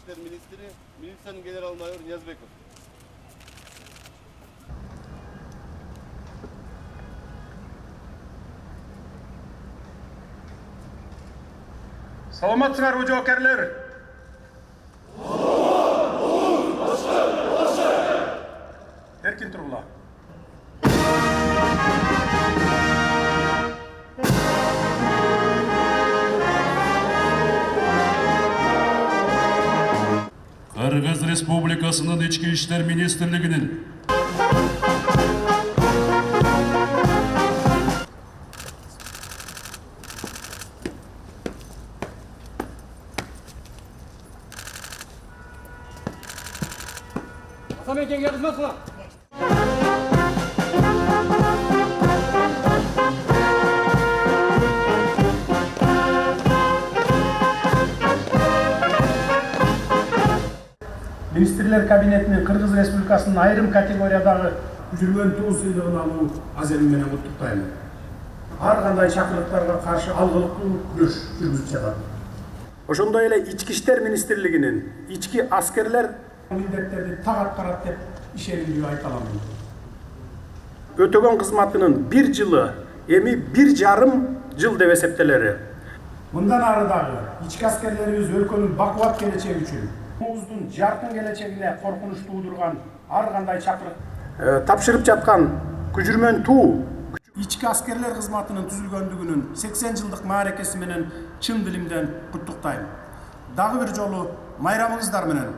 İşler Ministri, Militsiyanın General-Mayor Niyazbekov. Саламатсыңарбы жоокерлер? Эркин тургула. Кыргыз Республикасынын Ички иштер министрлигинин Атамекенге кызмат кылам. Министрлер кабинетинин Кыргыз Республикасынын айрым категориядагы жүргөн туу сыйлыгын алуу аземин менен куттуктайм. Ар кандай чакырыктарга каршы алгылыктуу күрөш жүргүзүп жатат. Ошондой эле Ички иштер министрлигинин ички аскерлер милдеттерди так аткарат деп ишенимдүү айта аламын. Өтөгөн кызматынын 1 жылы эми 1,5 жыл деп эсептелери. Мындан ары дагы ички аскерлерибиз өлкөнүн бакубат келечеги үчүн Оғуздың жарқын келечегине коркунуч туудурган ар кандай чакырык тапшырып жаткан күжүрмөн туу ички аскерлер кызматынын түзүлгөндүгүнүн 80 жылдык мааракеси менен чын дилимден куттуктайм. Дагы бир жолу майрамыңыздар менен.